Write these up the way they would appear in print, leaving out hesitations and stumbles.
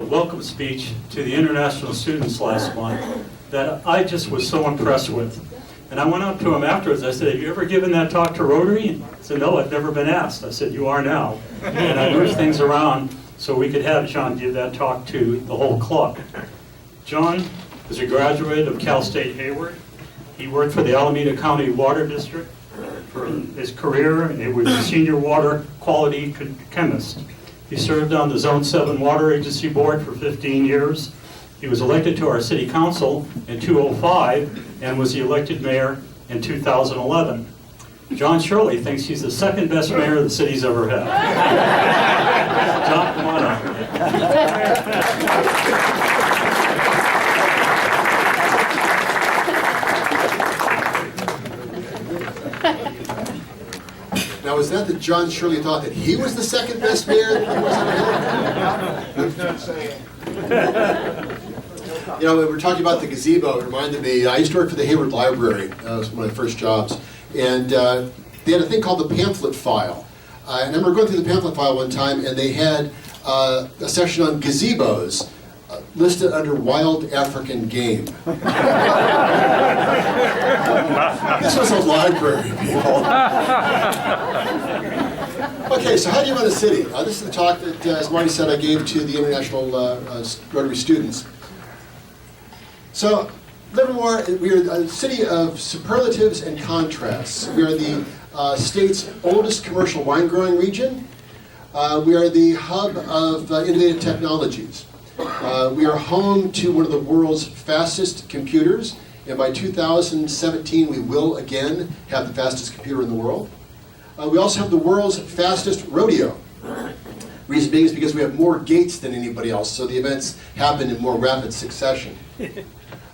A welcome speech to the international students last month that I just was so impressed with. And I went up to him afterwards. I said, "Have you ever given that talk to Rotary?" He said, "No, I've never been asked." I said, "You are now." And I moved things around so we could have John give that talk to the whole club. John is a graduate of Cal State Hayward. He worked for the Alameda County Water District for his career, and he was a senior water quality chemist. He served on the Zone 7 Water Agency Board for 15 years. He was elected to our city council in 2005 and was the elected mayor in 2011. John Shirley thinks he's the second best mayor the city's ever had. John, come on up. Now, is that John Shirley thought that he was the second best mayor? He's not saying. You know, when we were talking about the gazebo, it reminded me, I used to work for the Hayward Library. That was one of my first jobs. And they had a thing called the pamphlet file. I remember going through the pamphlet file one time, and they had a section on gazebos listed under wild African game. This was a library, people. Okay, so how do you run a city? This is the talk that, as Marty said, I gave to the international Rotary students. So, Livermore, we are a city of superlatives and contrasts. We are the state's oldest commercial wine growing region. We are the hub of innovative technologies. We are home to one of the world's fastest computers, and by 2017 we will again have the fastest computer in the world. We also have the world's fastest rodeo. Reason being is because we have more gates than anybody else, so the events happen in more rapid succession.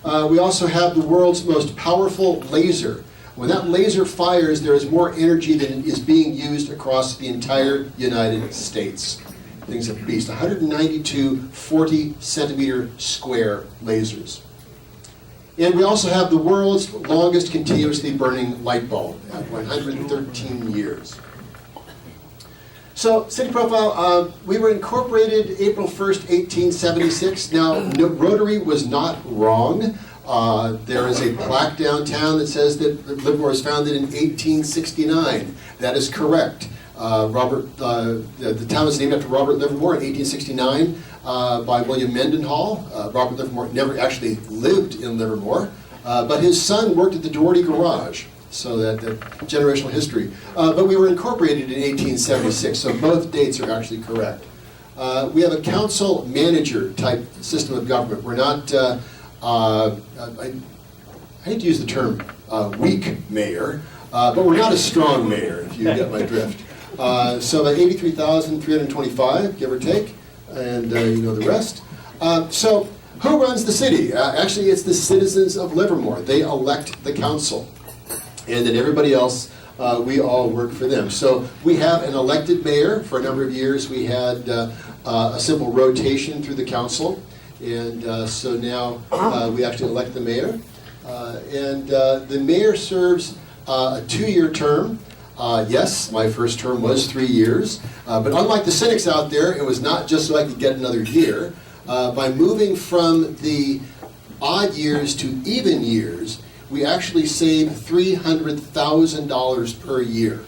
We also have the world's most powerful laser. When that laser fires, there is more energy than is being used across the entire United States. Things of a beast. 192 40-centimeter square lasers. And we also have the world's longest continuously burning light bulb at 113 years. So, city profile, we were incorporated April 1st, 1876. Now, Rotary was not wrong. There is a plaque downtown that says that Livermore was founded in 1869. That is correct. The town was named after Robert Livermore in 1869 by William Mendenhall. Robert Livermore never actually lived in Livermore, but his son worked at the Doherty Garage. So that generational history. But we were incorporated in 1876, so both dates are actually correct. We have a council manager type system of government. We're not, I hate to use the term weak mayor, but we're not a strong mayor, if you get my drift. So about 83,325, give or take, and you know the rest. So who runs the city? Actually, it's the citizens of Livermore. They elect the council. And then everybody else, we all work for them. So we have an elected mayor. For a number of years we had a simple rotation through the council. And so now we actually elect the mayor. And the mayor serves a 2-year term. Yes, my first term was 3 years. But unlike the cynics out there, it was not just so I could get another year. By moving from the odd years to even years, we actually save $300,000 per year.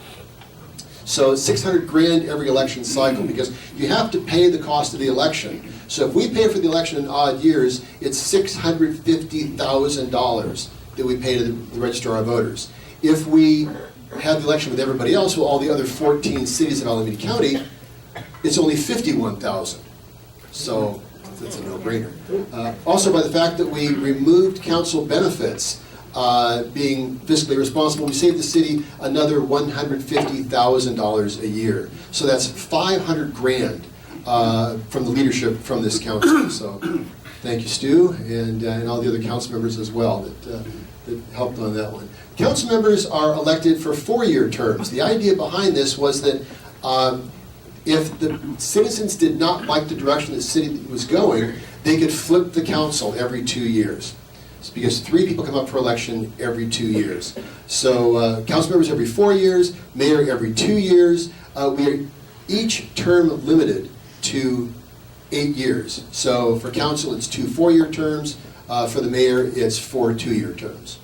So $600,000 every election cycle, because you have to pay the cost of the election. So if we pay for the election in odd years, it's $650,000 that we pay to the registrar of voters. If we have the election with everybody else, with all the other 14 cities of Alameda County, it's only $51,000. So it's a no-brainer. Also, by the fact that we removed council benefits, being fiscally responsible, we saved the city another $150,000 a year. So that's $500,000 from the leadership from this council. So thank you, Stu, and all the other council members as well that helped on that one. Council members are elected for 4-year terms. The idea behind this was that if the citizens did not like the direction the city was going, they could flip the council every 2 years. It's because 3 people come up for election every 2 years. So council members every 4 years, mayor every 2 years. We are each term limited to 8 years. So for council, it's 2 4-year terms. For the mayor, it's 4 2-year terms.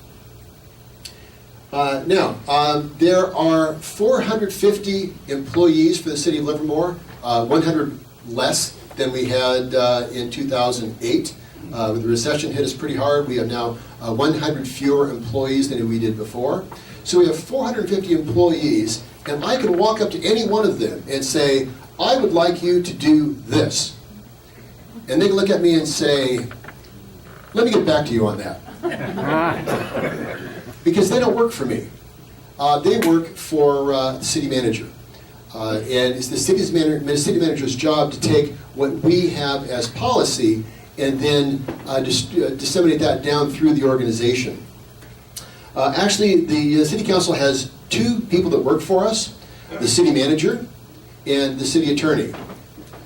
There are 450 employees for the city of Livermore, 100 less than we had in 2008. The recession hit us pretty hard. We have now 100 fewer employees than we did before. So we have 450 employees, and I can walk up to any one of them and say, I would like you to do this. And they can look at me and say, let me get back to you on that. Because they don't work for me. They work for the city manager. And it's the city manager's job to take what we have as policy and then disseminate that down through the organization. Actually, the city council has 2 people that work for us, the city manager and the city attorney.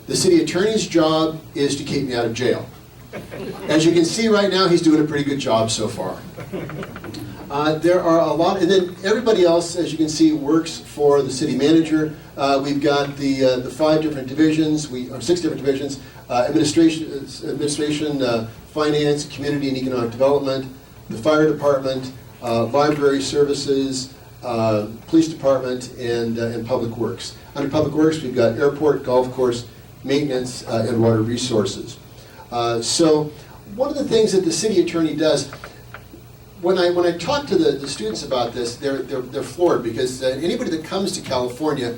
The city attorney's job is to keep me out of jail. As you can see right now, he's doing a pretty good job so far. There are a lot, and then everybody else, as you can see, works for the city manager. We've got the 5 different divisions, or 6 different divisions: administration, finance, community and economic development, the fire department, library services, police department, and public works. Under public works, we've got airport, golf course, maintenance, and water resources. So one of the things that the city attorney does, when I talk to the students about this, they're floored, because anybody that comes to California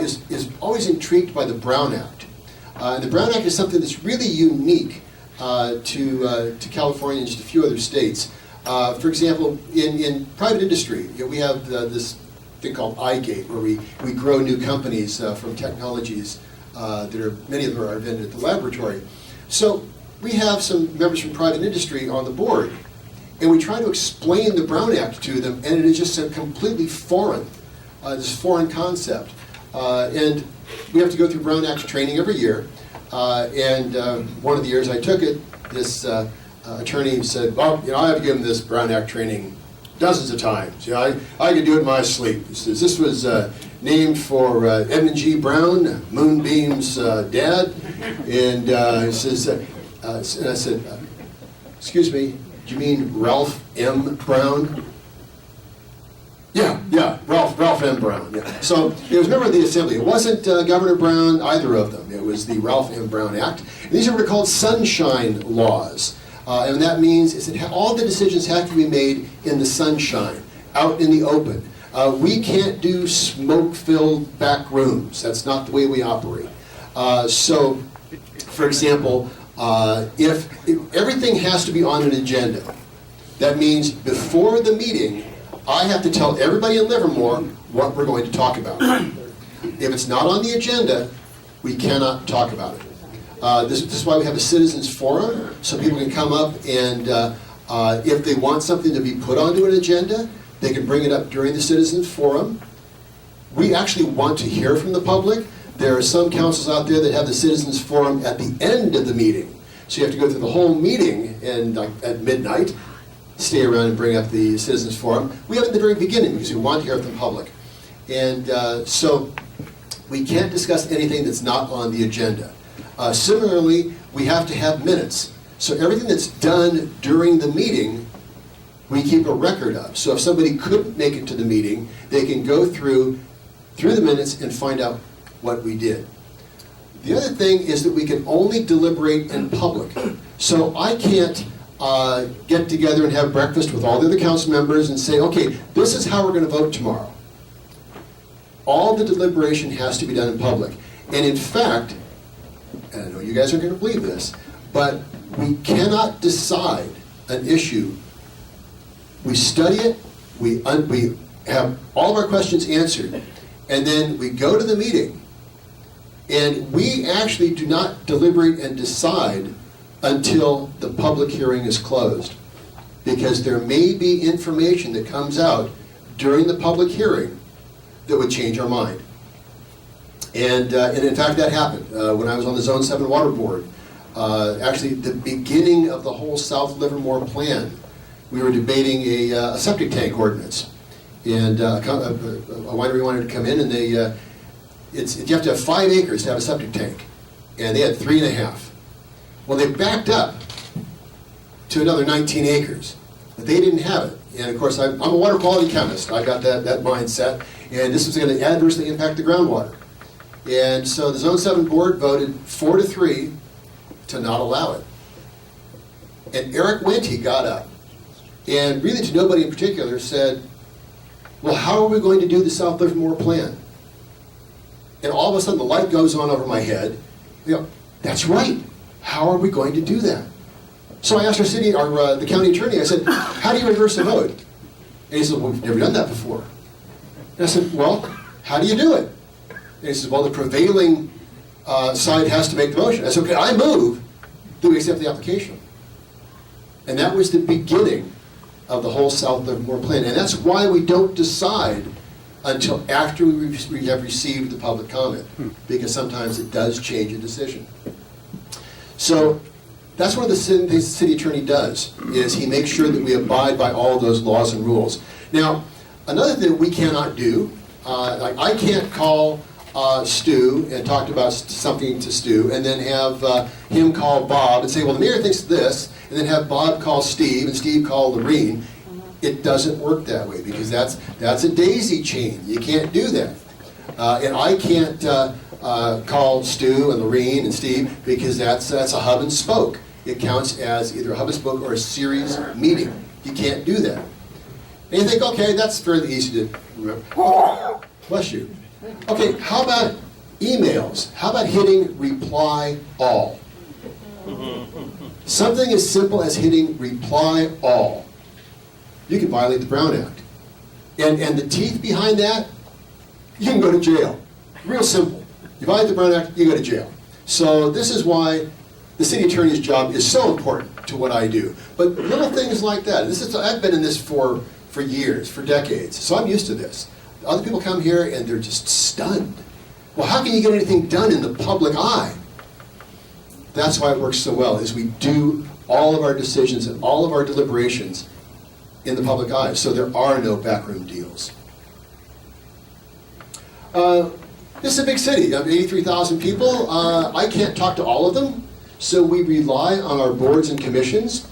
is always intrigued by the Brown Act. The Brown Act is something that's really unique to California and just a few other states. For example, in private industry, we have this thing called iGate, where we grow new companies from technologies that are, many of them are invented at the laboratory. So we have some members from private industry on the board, and we try to explain the Brown Act to them, and it is just a completely foreign, this foreign concept. And we have to go through Brown Act training every year. And one of the years I took it, this attorney said, well, I have given this Brown Act training dozens of times. I could do it in my sleep. He says, this was named for Edmund G. Brown, Moonbeam's dad. And he says, and I said, excuse me, do you mean Ralph M. Brown? Yeah, Ralph M. Brown. Yeah. So he was a member of the Assembly. It wasn't Governor Brown, either of them. It was the Ralph M. Brown Act. And these are what are called sunshine laws. And that means is that all the decisions have to be made in the sunshine, out in the open. We can't do smoke-filled back rooms. That's not the way we operate. So, for example, if everything has to be on an agenda, that means before the meeting, I have to tell everybody in Livermore what we're going to talk about. If it's not on the agenda, we cannot talk about it. This is why we have a citizens forum, so people can come up and if they want something to be put onto an agenda, they can bring it up during the citizens forum. We actually want to hear from the public. There are some councils out there that have the citizens forum at the end of the meeting. So you have to go through the whole meeting and at midnight, stay around and bring up the citizens forum. We have it at the very beginning because we want to hear from the public. And so we can't discuss anything that's not on the agenda. Similarly, we have to have minutes. So everything that's done during the meeting, we keep a record of. So if somebody couldn't make it to the meeting, they can go through the minutes and find out what we did. The other thing is that we can only deliberate in public. So I can't get together and have breakfast with all the other council members and say, okay, this is how we're going to vote tomorrow. All the deliberation has to be done in public. And in fact, and I know you guys aren't going to believe this, but we cannot decide an issue. We study it, we have all of our questions answered, and then we go to the meeting, and we actually do not deliberate and decide until the public hearing is closed, because there may be information that comes out during the public hearing that would change our mind. And in fact, that happened when I was on the Zone 7 Water Board. Actually, the beginning of the whole South Livermore plan, we were debating a septic tank ordinance. And a winery wanted to come in, and you have to have 5 acres to have a septic tank. and they had 3.5. Well, they backed up to another 19 acres, but they didn't have it. And of course, I'm a water quality chemist. I got that mindset, and this was going to adversely impact the groundwater. And so the Zone 7 board voted 4-3 to not allow it. And Eric Wente got up, and really to nobody in particular said, well, how are we going to do the South Livermore plan? And all of a sudden the light goes on over my head. You know, that's right. How are we going to do that? So I asked the county attorney, I said, how do you reverse a vote? And he said, well, we've never done that before. And I said, well, how do you do it? And he says, well, the prevailing side has to make the motion. I said, okay, I move that we accept the application. And that was the beginning of the whole South Livermore plan. And that's why we don't decide until after we have received the public comment, because sometimes it does change a decision. So that's what the city attorney does, is he makes sure that we abide by all those laws and rules. Now, another thing we cannot do, like I can't call Stu and talk about something to Stu and then have him call Bob and say, well, the mayor thinks this, and then have Bob call Steve and Steve call Lorene. It doesn't work that way, because that's a daisy chain. You can't do that. And I can't call Stu and Lorene and Steve, because that's a hub and spoke. It counts as either a hub and spoke or a series meeting. You can't do that. And you think, okay, that's fairly easy to remember. Bless you. Okay, how about emails? How about hitting reply all? Something as simple as hitting reply all. You can violate the Brown Act. And the teeth behind that, you can go to jail. Real simple. You violate the Brown Act, you go to jail. So this is why the city attorney's job is so important to what I do. But little things like that. I've been in this for years, for decades, so I'm used to this. Other people come here and they're just stunned. Well, how can you get anything done in the public eye? That's why it works so well, is we do all of our decisions and all of our deliberations in the public eye, so there are no backroom deals. This is a big city. I have 83,000 people. I can't talk to all of them, so we rely on our boards and commissions.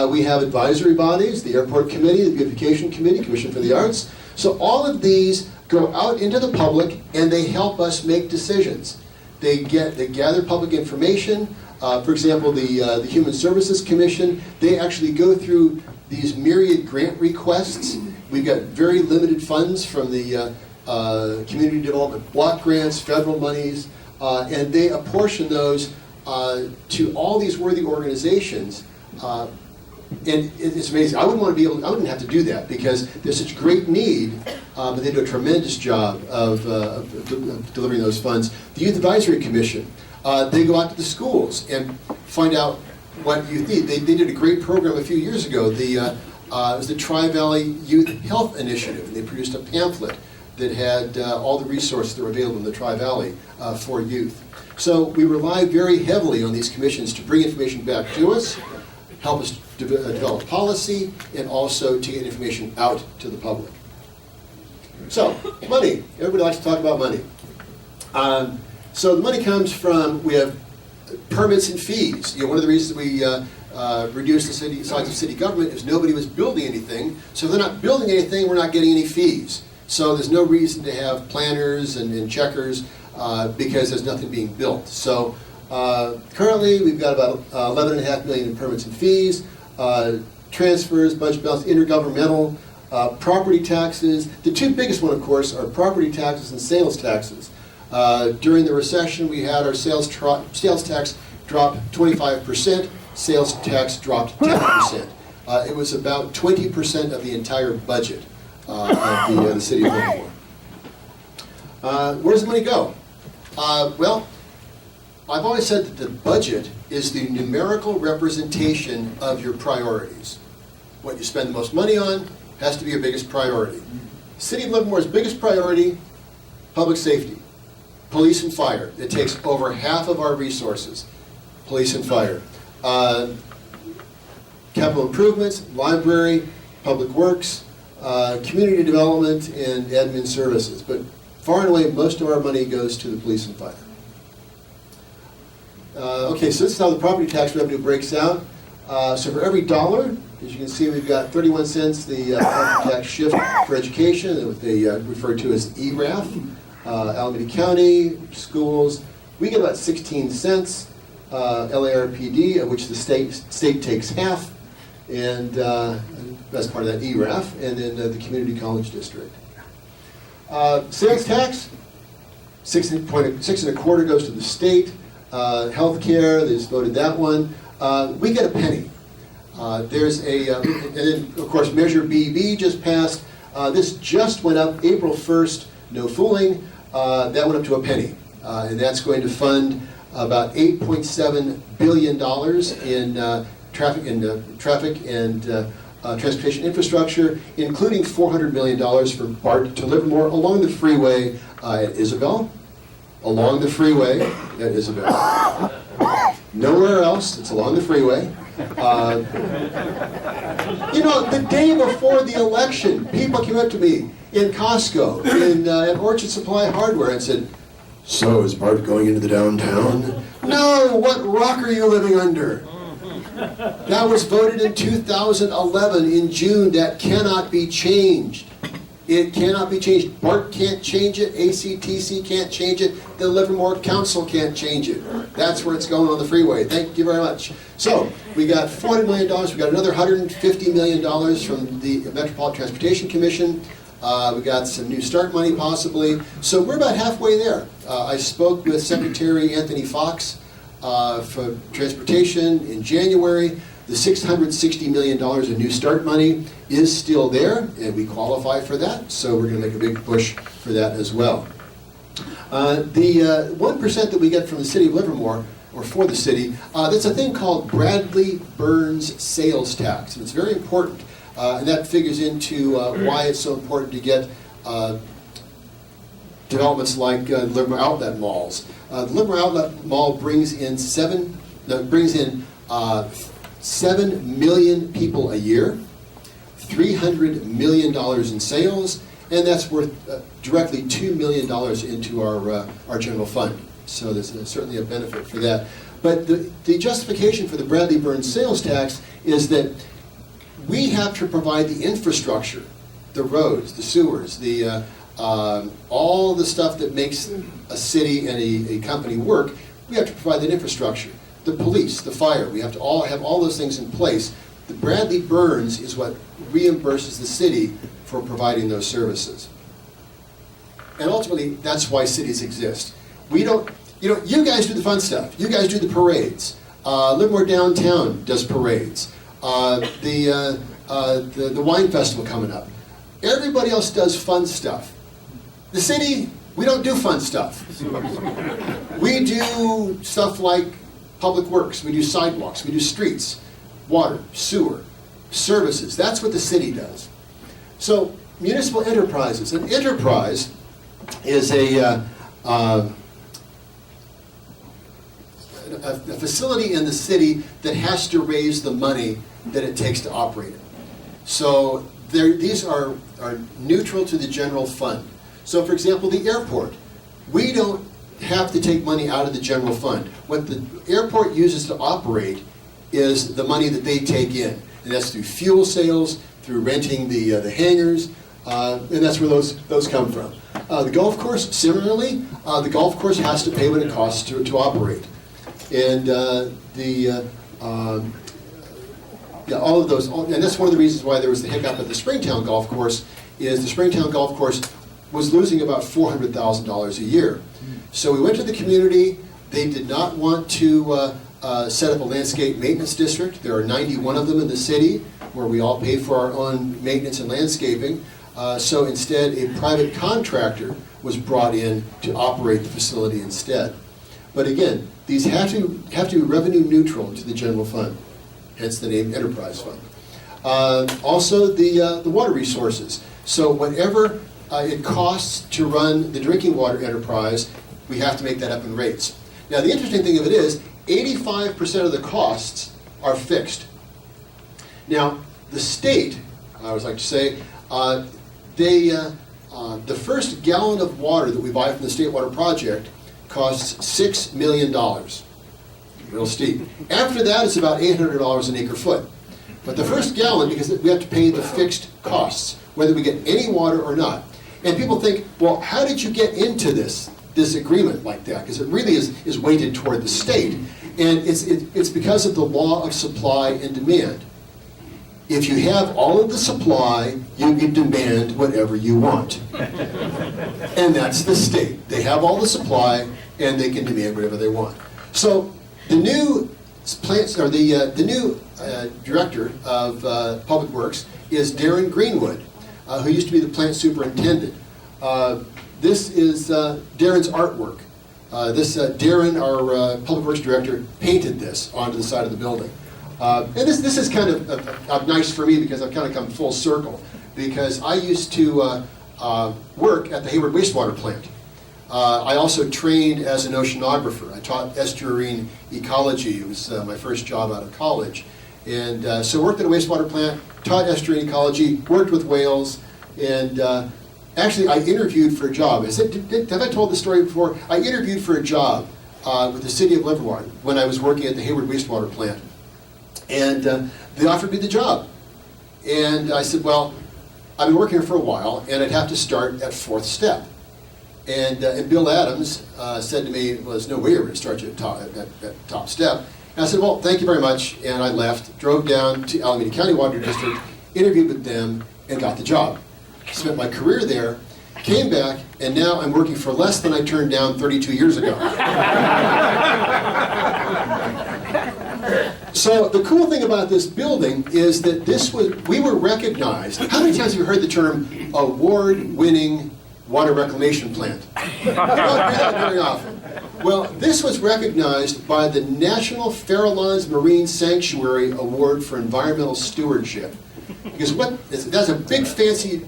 We have advisory bodies, the Airport Committee, the Beautification Committee, Commission for the Arts. So all of these go out into the public, and they help us make decisions. They gather public information. For example, the Human Services Commission, they actually go through these myriad grant requests. We've got very limited funds from the Community Development Block Grants, federal monies, and they apportion those to all these worthy organizations. And it's amazing. I wouldn't have to do that, because there's such great need, but they do a tremendous job of delivering those funds. The Youth Advisory Commission, they go out to the schools and find out what youth need. They did a great program a few years ago. It was the Tri-Valley Youth Health Initiative, and they produced a pamphlet that had all the resources that were available in the Tri-Valley for youth. So we rely very heavily on these commissions to bring information back to us, help us develop policy, and also to get information out to the public. So, money. Everybody likes to talk about money. So the money comes from, we have permits and fees. One of the reasons we reduced the size of city government is nobody was building anything. So if they're not building anything, we're not getting any fees. So there's no reason to have planners and checkers because there's nothing being built. So currently we've got about $11.5 million in permits and fees, transfers, budget balance, intergovernmental, property taxes. The two biggest one, of course, are property taxes and sales taxes. During the recession, we had our sales tax drop 25%, sales tax dropped 10%. It was about 20% of the entire budget of the city of Livermore. Where does the money go? Well, I've always said that the budget is the numerical representation of your priorities. What you spend the most money on has to be your biggest priority. City of Livermore's biggest priority, public safety. Police and fire. It takes over half of our resources. Police and fire. Capital improvements, library, public works, community development, and admin services. But far and away, most of our money goes to the police and fire. Okay, so this is how the property tax revenue breaks out. So for every dollar, as you can see, we've got 31 cents, the property tax shift for education, what they refer to as ERAF, Alameda County, schools. We get about 16 cents, LARPD, of which the state takes half, and that's part of that ERAF, and then the community college district. Sales tax, 6.25 goes to the state. Healthcare, they just voted that one. We get a penny. There's a, and then of course Measure BB just passed. This just went up April 1st, no fooling. That went up to a penny. And that's going to fund about $8.7 billion in traffic and transportation infrastructure, including $400 million for BART to Livermore along the freeway at Isabel. Along the freeway at Isabel. Nowhere else, it's along the freeway. You know, the day before the election, people came up to me in Costco, at Orchard Supply Hardware, and said, "So, is BART going into the downtown?" No, what rock are you living under? That was voted in 2011 in June. That cannot be changed. It cannot be changed. BART can't change it. ACTC can't change it. The Livermore Council can't change it. That's where it's going on the freeway. Thank you very much. So we got $400 million. We got another $150 million from the Metropolitan Transportation Commission. We got some New Start money possibly. So we're about halfway there. I spoke with Secretary Anthony Fox for Transportation in January. The $660 million in New Start money is still there, and we qualify for that, so we're going to make a big push for that as well. The 1% that we get from the city of Livermore, or for the city, that's a thing called Bradley-Burns sales tax, and it's very important, and that figures into why it's so important to get developments like Livermore Outlet malls. The Livermore Outlet Mall brings in 7 million people a year, $300 million in sales, and that's worth directly $2 million into our general fund. So there's certainly a benefit for that. But the justification for the Bradley-Burns sales tax is that we have to provide the infrastructure, the roads, the sewers, all the stuff that makes a city and a company work. We have to provide that infrastructure. The police, the fire, we have to all have all those things in place. The Bradley-Burns is what reimburses the city for providing those services. And ultimately, that's why cities exist. We don't, you guys do the fun stuff. You guys do the parades. Livermore Downtown does parades. The wine festival coming up. Everybody else does fun stuff. The city, we don't do fun stuff. We do stuff like public works, we do sidewalks, we do streets, water, sewer, services. That's what the city does. So municipal enterprises. An enterprise is a facility in the city that has to raise the money that it takes to operate it. So these are neutral to the general fund. So for example, the airport. We don't have to take money out of the general fund. What the airport uses to operate is the money that they take in. And that's through fuel sales, through renting the hangars, and that's where those come from. The golf course, similarly, the golf course has to pay what it costs to operate. And all of those, and that's one of the reasons why there was the hiccup at the Springtown Golf Course, is the Springtown Golf Course was losing about $400,000 a year. So we went to the community. They did not want to set up a landscape maintenance district. There are 91 of them in the city where we all pay for our own maintenance and landscaping. So instead, a private contractor was brought in to operate the facility instead. But again, these have to be revenue neutral to the general fund, hence the name enterprise fund. Also, the water resources. So whatever it costs to run the drinking water enterprise, we have to make that up in rates. Now, the interesting thing of it is, 85% of the costs are fixed. Now, the state, I always like to say, the first gallon of water that we buy from the State Water Project costs $6 million. real steep. After that, it's about $800 an acre foot. But the first gallon, because we have to pay the fixed costs, whether we get any water or not. And people think, well, how did you get into this agreement like that? Because it really is weighted toward the state. And it's because of the law of supply and demand. If you have all of the supply, you can demand whatever you want. And that's the state. They have all the supply, and they can demand whatever they want. So the new director of Public Works is Darren Greenwood, who used to be the plant superintendent. This is Darren's artwork. Darren, our Public Works director, painted this onto the side of the building. And this is kind of nice for me because I've kind of come full circle, because I used to work at the Hayward wastewater plant. I also trained as an oceanographer. I taught estuarine ecology. It was my first job out of college. And so worked at a wastewater plant, taught estuarine ecology, worked with whales, and actually I interviewed for a job. Have I told this story before? I interviewed for a job with the city of Livermore when I was working at the Hayward wastewater plant. And they offered me the job. And I said, well, I've been working here for a while, and I'd have to start at fourth step. And Bill Adams said to me, well, there's no way you're going to start you at top step. And I said, well, thank you very much. And I left, drove down to Alameda County Water District, interviewed with them, and got the job. Spent my career there, came back, and now I'm working for less than I turned down 32 years ago. So the cool thing about this building is that we were recognized. How many times have you heard the term award-winning water reclamation plant? You don't hear that very often. Well, this was recognized by the National Farallones Marine Sanctuary Award for Environmental Stewardship. Because that's a big fancy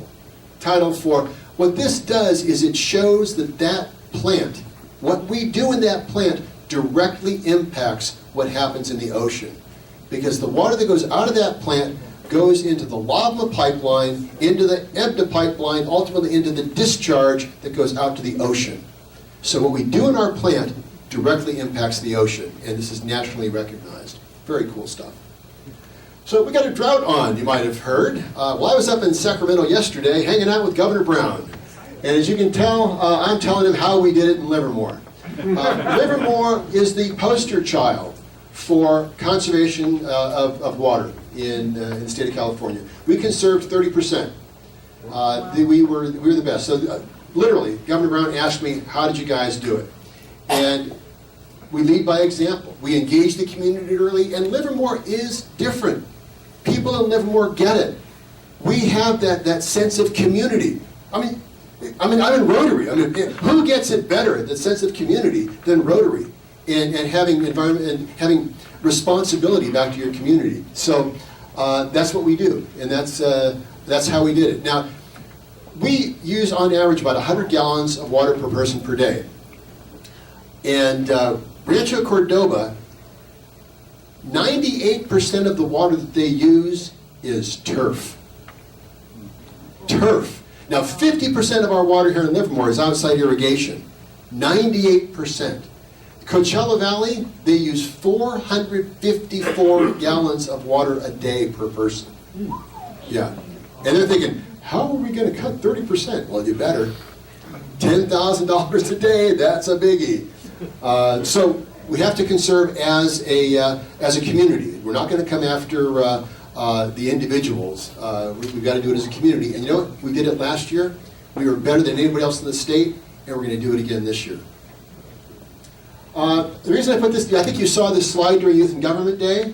title for what this does is it shows that plant, what we do in that plant directly impacts what happens in the ocean. Because the water that goes out of that plant goes into the lava pipeline, into the EBDA pipeline, ultimately into the discharge that goes out to the ocean. So what we do in our plant directly impacts the ocean, and this is nationally recognized. Very cool stuff. So we got a drought on, you might have heard. Well, I was up in Sacramento yesterday hanging out with Governor Brown. And as you can tell, I'm telling him how we did it in Livermore. Livermore is the poster child for conservation of water in the state of California. We conserved 30%. We were the best. So literally, Governor Brown asked me, how did you guys do it? And we lead by example. We engage the community early, and Livermore is different. People in Livermore get it. We have that sense of community. I mean, I'm in Rotary. Who gets it better, the sense of community, than Rotary, and having environment and having responsibility back to your community? So that's what we do, and that's how we did it. Now, we use on average about 100 gallons of water per person per day, and Rancho Cordova, 98% of the water that they use is turf. Turf. Now, 50% of our water here in Livermore is outside irrigation. 98%. Coachella Valley, they use 454 gallons of water a day per person. Yeah. And they're thinking, how are we going to cut 30%? Well, you better. $10,000 a day, that's a biggie. So we have to conserve as a community. We're not going to come after the individuals. We've got to do it as a community. And you know what? We did it last year. We were better than anybody else in the state, and we're going to do it again this year. The reason I put this, I think you saw this slide during Youth and Government Day.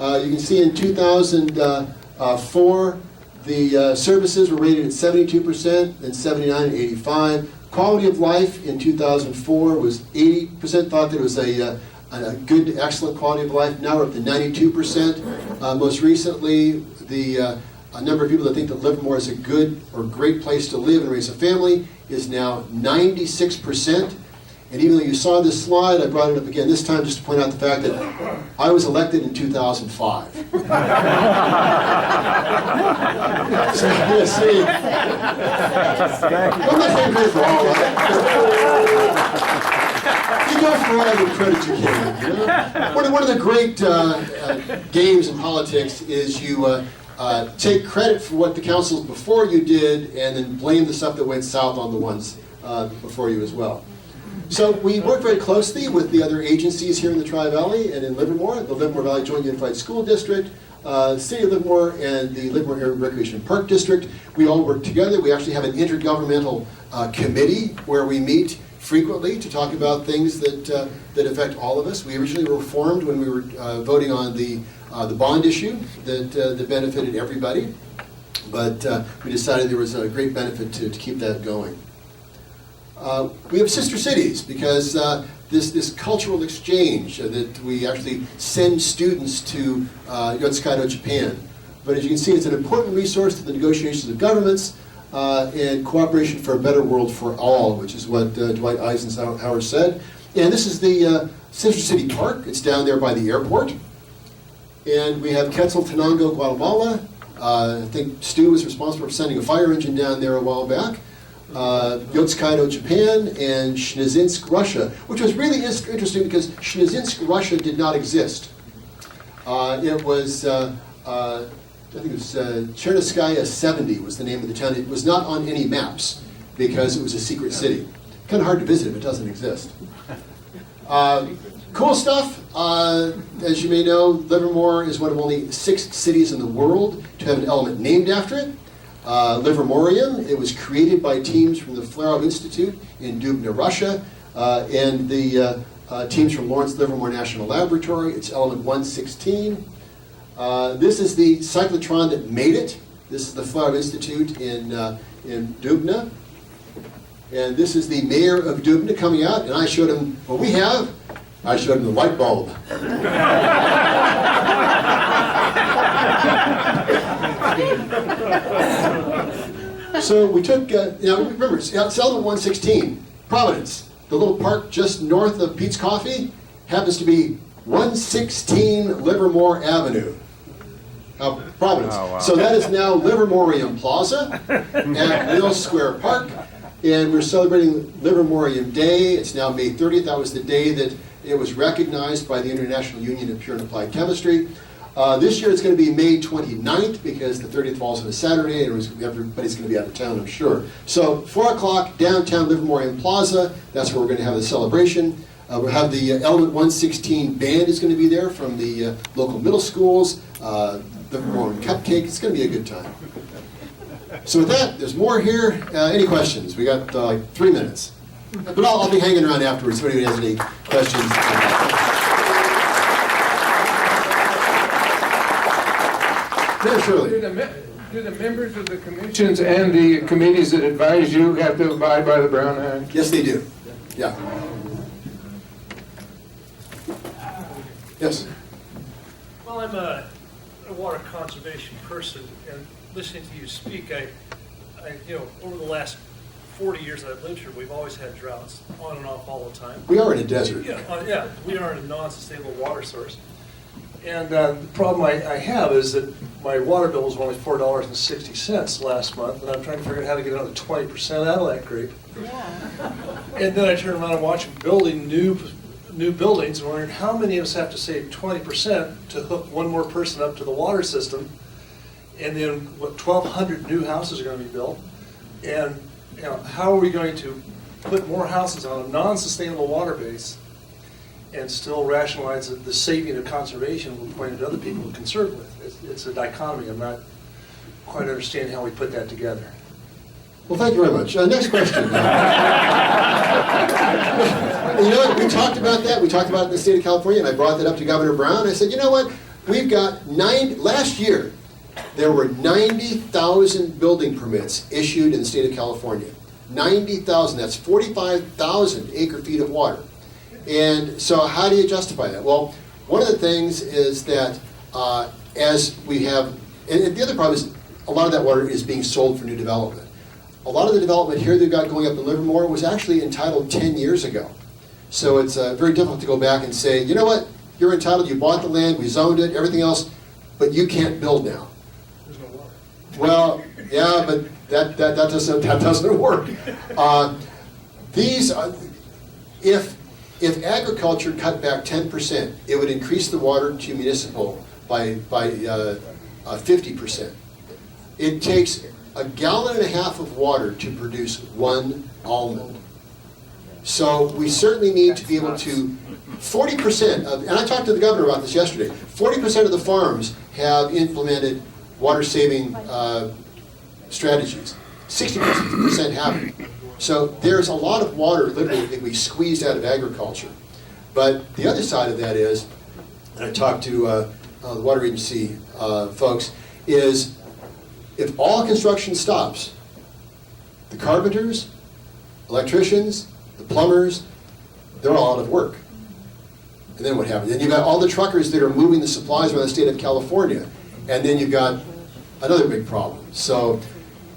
You can see in 2004, the services were rated at 72%, then 79 and 85. Quality of life in 2004 was 80% thought that it was a good, excellent quality of life. Now we're up to 92%. Most recently, the number of people that think that Livermore is a good or great place to live and raise a family is now 96%. And even though you saw this slide, I brought it up again this time just to point out the fact that I was elected in 2005. So you'll see. I'm not saying great for all of it. You go for all the credit you can. You know? One of the great games in politics is you take credit for what the councils before you did and then blame the stuff that went south on the ones before you as well. So we work very closely with the other agencies here in the Tri-Valley and in Livermore, the Livermore Valley Joint Unified School District, City of Livermore, and the Livermore Area Recreation and Park District. We all work together. We actually have an intergovernmental committee where we meet frequently to talk about things that affect all of us. We originally were formed when we were voting on the bond issue that benefited everybody, but we decided there was a great benefit to keep that going. We have sister cities because this cultural exchange that we actually send students to Yotsukaido, Japan. But as you can see, it's an important resource to the negotiations of governments and cooperation for a better world for all, which is what Dwight Eisenhower said. And this is the Sister City Park. It's down there by the airport. And we have Quetzaltenango, Guatemala. I think Stu was responsible for sending a fire engine down there a while back. Yotsukaido, Japan, and Shnezinsk, Russia, which was really interesting because Shnezinsk, Russia did not exist. It was, I think it was Chernivskaya 70 was the name of the town. It was not on any maps because it was a secret city. Kind of hard to visit if it doesn't exist. Cool stuff. As you may know, Livermore is one of only 6 cities in the world to have an element named after it. Livermorium, it was created by teams from the Flarov Institute in Dubna, Russia, and the teams from Lawrence Livermore National Laboratory. It's element 116. This is the cyclotron that made it. This is the Flarov Institute in Dubna. And this is the mayor of Dubna coming out, and I showed him what we have. I showed him the light bulb. So we took, remember, it's element 116, Providence, the little park just north of Pete's Coffee, happens to be 116 Livermore Avenue. Providence. Oh, wow. So that is now Livermorium Plaza at Mill Square Park, and we're celebrating Livermorium Day. It's now May 30th. That was the day that it was recognized by the International Union of Pure and Applied Chemistry. This year it's going to be May 29th because the 30th falls on a Saturday and everybody's going to be out of town, I'm sure. So 4 o'clock, downtown Livermorium Plaza, that's where we're going to have the celebration. We'll have the Element 116 band is going to be there from the local middle schools, Livermore Cupcake. It's going to be a good time. So with that, there's more here. Any questions? We got like 3 minutes. But I'll be hanging around afterwards if anybody has any questions. Yeah, surely. Do the members of the commissions and the committees that advise you have to abide by the Brown Act? Yes, they do. Yeah. Yes. Well, I'm a water conservation person, and listening to you speak, I over the last 40 years that I've lived here, we've always had droughts, on and off all the time. We are in a desert. Yeah, we are a non-sustainable water source. And the problem I have is that my water bill was only $4.60 last month, and I'm trying to figure out how to get another 20% out of that grape. Yeah. And then I turn around and watch them building new buildings, and wondering how many of us have to save 20% to hook one more person up to the water system, and then what 1,200 new houses are going to be built, and how are we going to put more houses on a non-sustainable water base and still rationalize the saving of conservation we're pointing to other people to conserve with? It's a dichotomy. I'm not quite understanding how we put that together. Well, thank you very much. Next question. We talked about that. We talked about it in the state of California, and I brought that up to Governor Brown. I said, you know what? We've got last year, there were 90,000 building permits issued in the state of California. 90,000, that's 45,000 acre-feet of water. And so how do you justify that? Well, one of the things is that as we have, and the other problem is a lot of that water is being sold for new development. A lot of the development here they've got going up in Livermore was actually entitled 10 years ago. So it's very difficult to go back and say, you know what, you're entitled, you bought the land, we zoned it, everything else, but you can't build now. There's no water. Well, yeah, but that doesn't work. These are, if If agriculture cut back 10%, it would increase the water to municipal by 50%. It takes a gallon and a half of water to produce one almond. So we certainly need to be able to, 40% of, and I talked to the governor about this yesterday, 40% of the farms have implemented water-saving strategies. 60% haven't. So there's a lot of water literally that we squeezed out of agriculture. But the other side of that is, and I talked to the water agency folks, is if all construction stops, the carpenters, electricians, the plumbers, they're all out of work. And then what happens? Then you've got all the truckers that are moving the supplies around the state of California. And then you've got another big problem. So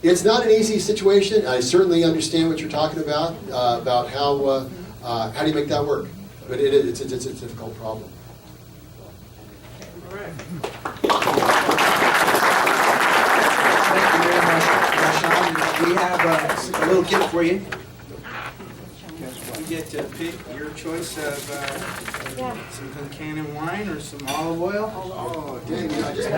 it's not an easy situation. I certainly understand what you're talking about how do you make that work. But it's a difficult problem. All right. Thank you very much, Marchand. We have a little gift for you. You get to pick your choice of some Buchanan wine or some olive oil. Oh, dang, I just